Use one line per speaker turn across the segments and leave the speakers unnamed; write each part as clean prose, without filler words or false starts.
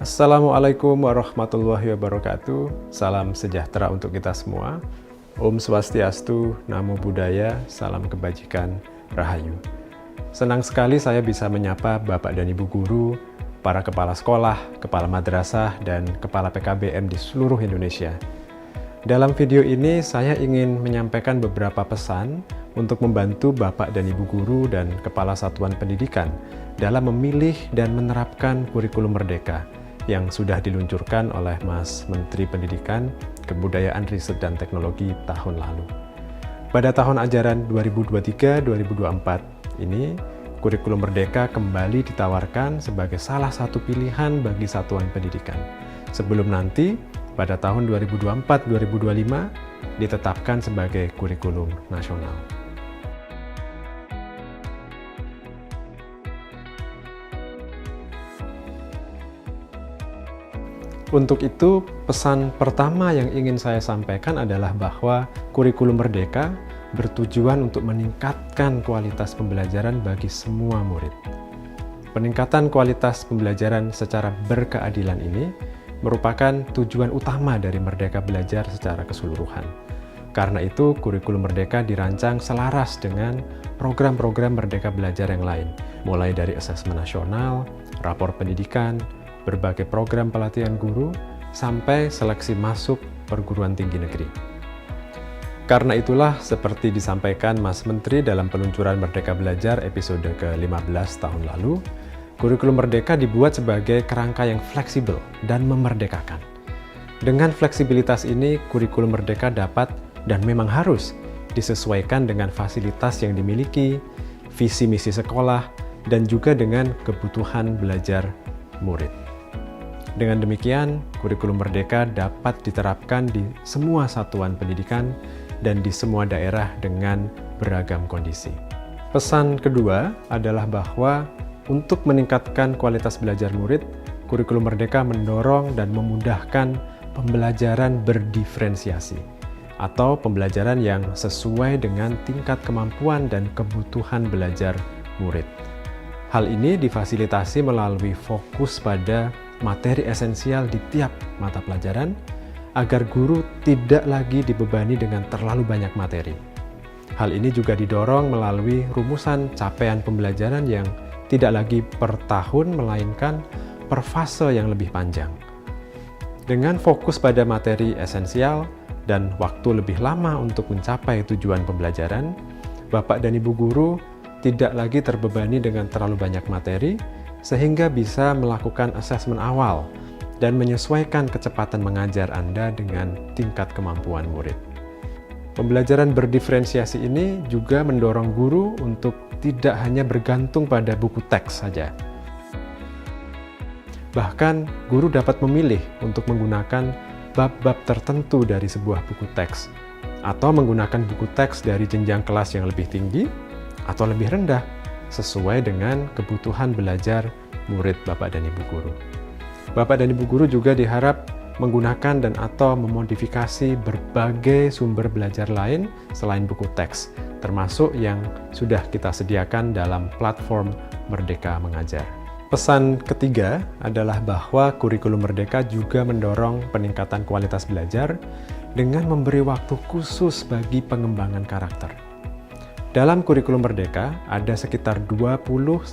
Assalamualaikum warahmatullahi wabarakatuh. Salam sejahtera untuk kita semua. Om Swastiastu, Namo Buddhaya, salam kebajikan, Rahayu. Senang sekali saya bisa menyapa Bapak dan Ibu guru, para kepala sekolah, kepala madrasah, dan kepala PKBM di seluruh Indonesia. Dalam video ini saya ingin menyampaikan beberapa pesan untuk membantu Bapak dan Ibu guru dan kepala satuan pendidikan dalam memilih dan menerapkan kurikulum merdeka yang sudah diluncurkan oleh Mas Menteri Pendidikan, Kebudayaan, Riset, dan Teknologi tahun lalu. Pada tahun ajaran 2023-2024 ini, kurikulum merdeka kembali ditawarkan sebagai salah satu pilihan bagi satuan pendidikan. Sebelum nanti, pada tahun 2024-2025, ditetapkan sebagai kurikulum nasional. Untuk itu, pesan pertama yang ingin saya sampaikan adalah bahwa kurikulum merdeka bertujuan untuk meningkatkan kualitas pembelajaran bagi semua murid. Peningkatan kualitas pembelajaran secara berkeadilan ini merupakan tujuan utama dari Merdeka Belajar secara keseluruhan. Karena itu, kurikulum merdeka dirancang selaras dengan program-program Merdeka Belajar yang lain, mulai dari asesmen nasional, rapor pendidikan, berbagai program pelatihan guru, sampai seleksi masuk perguruan tinggi negeri. Karena itulah, seperti disampaikan Mas Menteri dalam peluncuran Merdeka Belajar episode ke-15 tahun lalu, kurikulum merdeka dibuat sebagai kerangka yang fleksibel dan memerdekakan. Dengan fleksibilitas ini, kurikulum merdeka dapat dan memang harus disesuaikan dengan fasilitas yang dimiliki, visi misi sekolah, dan juga dengan kebutuhan belajar murid. Dengan demikian, kurikulum merdeka dapat diterapkan di semua satuan pendidikan dan di semua daerah dengan beragam kondisi. Pesan kedua adalah bahwa untuk meningkatkan kualitas belajar murid, kurikulum merdeka mendorong dan memudahkan pembelajaran berdiferensiasi atau pembelajaran yang sesuai dengan tingkat kemampuan dan kebutuhan belajar murid. Hal ini difasilitasi melalui fokus pada materi esensial di tiap mata pelajaran, agar guru tidak lagi dibebani dengan terlalu banyak materi. Hal ini juga didorong melalui rumusan capaian pembelajaran yang tidak lagi per tahun, melainkan per fase yang lebih panjang. Dengan fokus pada materi esensial dan waktu lebih lama untuk mencapai tujuan pembelajaran, Bapak dan Ibu guru tidak lagi terbebani dengan terlalu banyak materi, sehingga bisa melakukan asesmen awal dan menyesuaikan kecepatan mengajar Anda dengan tingkat kemampuan murid. Pembelajaran berdiferensiasi ini juga mendorong guru untuk tidak hanya bergantung pada buku teks saja. Bahkan, guru dapat memilih untuk menggunakan bab-bab tertentu dari sebuah buku teks, atau menggunakan buku teks dari jenjang kelas yang lebih tinggi atau lebih rendah, sesuai dengan kebutuhan belajar murid Bapak dan Ibu guru. Bapak dan Ibu guru juga diharap menggunakan dan atau memodifikasi berbagai sumber belajar lain selain buku teks, termasuk yang sudah kita sediakan dalam platform Merdeka Mengajar. Pesan ketiga adalah bahwa kurikulum merdeka juga mendorong peningkatan kualitas belajar dengan memberi waktu khusus bagi pengembangan karakter. Dalam kurikulum merdeka, ada sekitar 20-30%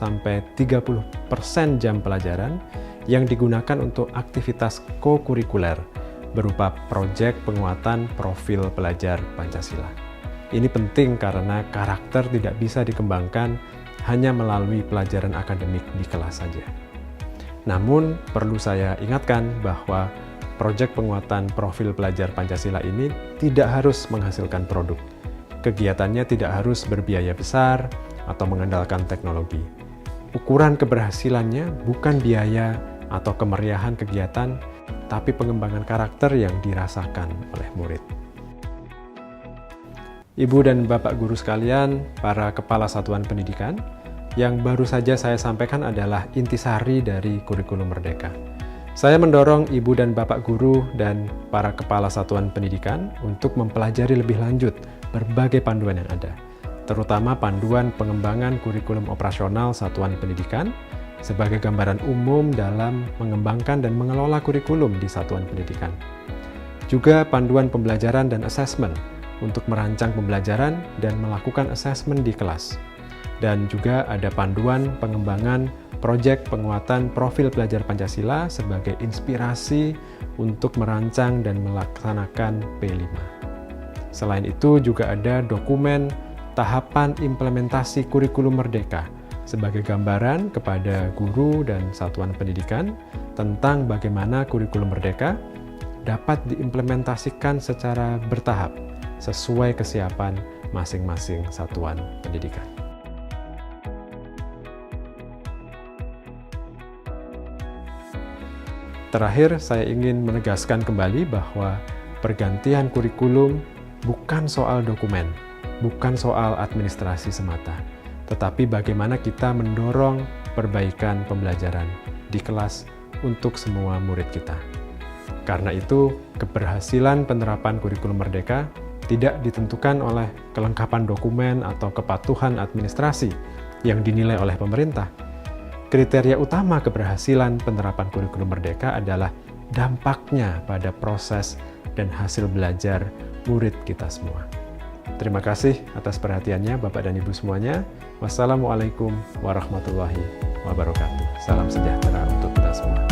jam pelajaran yang digunakan untuk aktivitas co-kurikuler berupa proyek penguatan profil pelajar Pancasila. Ini penting karena karakter tidak bisa dikembangkan hanya melalui pelajaran akademik di kelas saja. Namun, perlu saya ingatkan bahwa proyek penguatan profil pelajar Pancasila ini tidak harus menghasilkan produk. Kegiatannya tidak harus berbiaya besar atau mengandalkan teknologi. Ukuran keberhasilannya bukan biaya atau kemeriahan kegiatan, tapi pengembangan karakter yang dirasakan oleh murid. Ibu dan Bapak guru sekalian, para kepala satuan pendidikan, yang baru saja saya sampaikan adalah intisari dari kurikulum merdeka. Saya mendorong Ibu dan Bapak guru dan para kepala satuan pendidikan untuk mempelajari lebih lanjut berbagai panduan yang ada, terutama panduan pengembangan kurikulum operasional satuan pendidikan sebagai gambaran umum dalam mengembangkan dan mengelola kurikulum di satuan pendidikan. Juga panduan pembelajaran dan asesmen untuk merancang pembelajaran dan melakukan asesmen di kelas. Dan juga ada panduan pengembangan proyek penguatan profil pelajar Pancasila sebagai inspirasi untuk merancang dan melaksanakan P5. Selain itu juga ada dokumen tahapan implementasi kurikulum merdeka sebagai gambaran kepada guru dan satuan pendidikan tentang bagaimana kurikulum merdeka dapat diimplementasikan secara bertahap sesuai kesiapan masing-masing satuan pendidikan. Terakhir, saya ingin menegaskan kembali bahwa pergantian kurikulum bukan soal dokumen, bukan soal administrasi semata, tetapi bagaimana kita mendorong perbaikan pembelajaran di kelas untuk semua murid kita. Karena itu, keberhasilan penerapan kurikulum merdeka tidak ditentukan oleh kelengkapan dokumen atau kepatuhan administrasi yang dinilai oleh pemerintah. Kriteria utama keberhasilan penerapan kurikulum merdeka adalah dampaknya pada proses dan hasil belajar murid kita semua. Terima kasih atas perhatiannya Bapak dan Ibu semuanya. Wassalamualaikum warahmatullahi wabarakatuh. Salam sejahtera untuk kita semua.